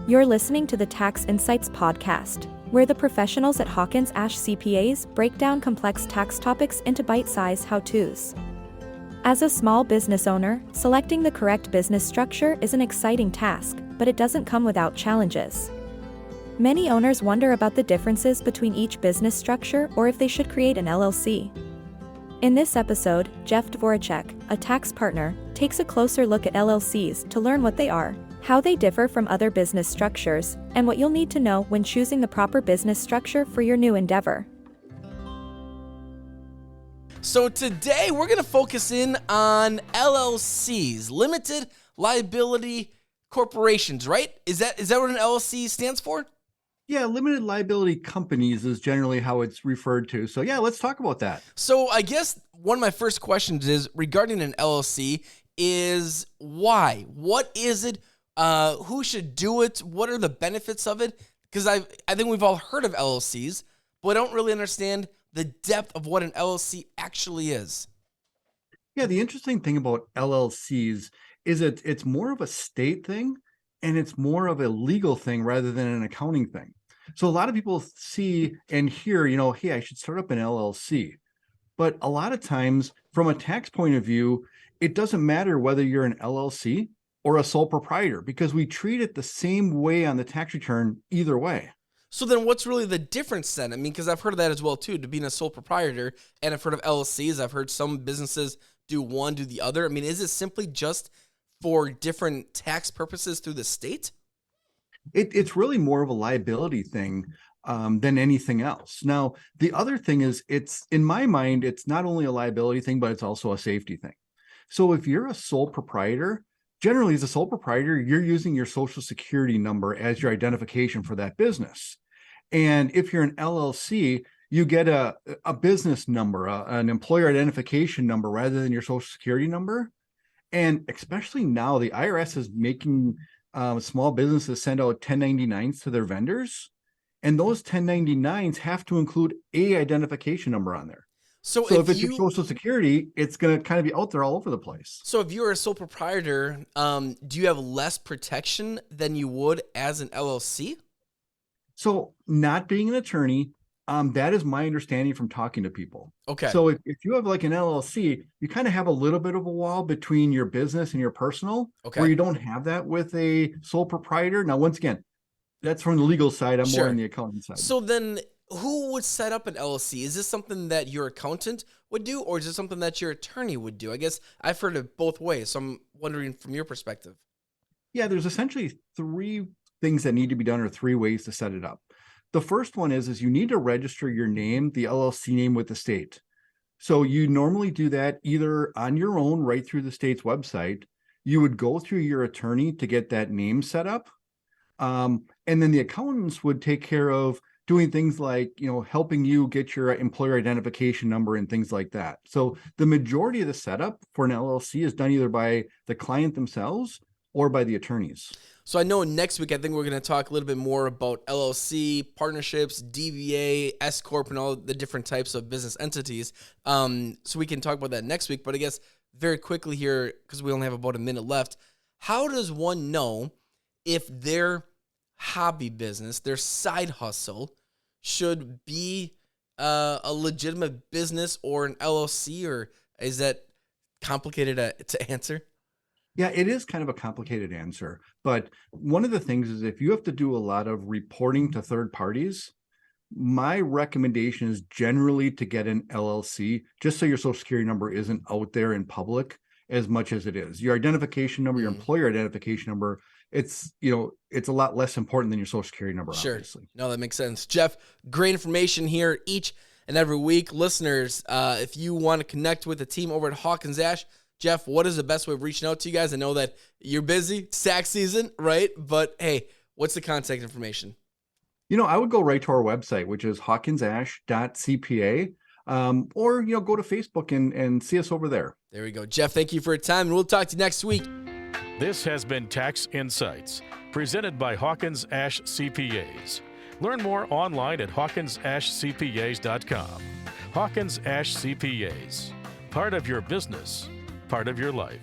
You're listening to the Tax Insights Podcast, where the professionals at Hawkins Ash CPAs break down complex tax topics into bite-sized how-tos. As a small business owner, selecting the correct business structure is an exciting task, but it doesn't come without challenges. Many owners wonder about the differences between each business structure or if they should create an LLC. In this episode, Jeff Dvorachek, a tax partner, takes a closer look at LLCs to learn what they are, how they differ from other business structures, and what you'll need to know when choosing the proper business structure for your new endeavor. So today we're going to focus in on LLCs, limited liability corporations, right? Is that what an LLC stands for? Yeah, limited liability companies is generally how it's referred to. So yeah, let's talk about that. So I guess one of my first questions is regarding an LLC is why? What is it? Who should do it? What are the benefits of it? Because I think we've all heard of LLCs, but I don't really understand the depth of what an LLC actually is. Yeah, the interesting thing about LLCs is it's more of a state thing and it's more of a legal thing rather than an accounting thing. So a lot of people see and hear, hey, I should start up an LLC. But a lot of times from a tax point of view, it doesn't matter whether you're an LLC or a sole proprietor because we treat it the same way on the tax return either way. So then what's really the difference then? I mean, because I've heard of that as well too, to being a sole proprietor, and I've heard of LLCs. I've heard some businesses do one, do the other. I mean, is it simply just for different tax purposes through the state? It's really more of a liability thing than anything else. Now, the other thing is it's, in my mind, it's not only a liability thing, but it's also a safety thing. So if you're a sole proprietor, generally as a sole proprietor, you're using your social security number as your identification for that business. And if you're an LLC, you get a business number, an employer identification number rather than your social security number. And especially now, the IRS is making small businesses send out 1099s to their vendors. And those 1099s have to include a identification number on there. So if it's your social security, it's going to kind of be out there all over the place. So if you're a sole proprietor, do you have less protection than you would as an LLC? So not being an attorney, that is my understanding from talking to people. Okay. So if you have like an LLC, you kind of have a little bit of a wall between your business and your personal, where you don't have that with a sole proprietor. Now, once again, that's from the legal side. I'm more on the accounting side. So then who would set up an LLC? Is this something that your accountant would do, or is this something that your attorney would do? I guess I've heard it both ways, so I'm wondering from your perspective. Yeah, there's essentially three things that need to be done, or three ways to set it up. The first one is you need to register your name, the LLC name, with the state. So you normally do that either on your own right through the state's website. You would go through your attorney to get that name set up. And then the accountants would take care of doing things like, helping you get your employer identification number and things like that. So the majority of the setup for an LLC is done either by the client themselves or by the attorneys. So I know next week, I think we're going to talk a little bit more about LLC, partnerships, DBA, S-Corp, and all the different types of business entities. So we can talk about that next week. But I guess very quickly here, because we only have about a minute left, how does one know if their hobby business, their side hustle, should be a legitimate business or an LLC, or is that complicated to answer? Yeah, it is kind of a complicated answer, but one of the things is if you have to do a lot of reporting to third parties, my recommendation is generally to get an LLC, just so your social security number isn't out there in public as much as it is. Your identification number, your employer identification number, it's a lot less important than your social security number, obviously. No, that makes sense. Jeff, great information here each and every week. Listeners, if you want to connect with the team over at Hawkins Ash, Jeff, what is the best way of reaching out to you guys? I know that you're busy, tax season, right? But hey, what's the contact information? I would go right to our website, which is hawkinsash.cpa, or go to Facebook and see us over there. There we go. Jeff, thank you for your time, and we'll talk to you next week. This has been Tax Insights, presented by Hawkins Ash CPAs. Learn more online at hawkinsashcpas.com. Hawkins Ash CPAs, part of your business, part of your life.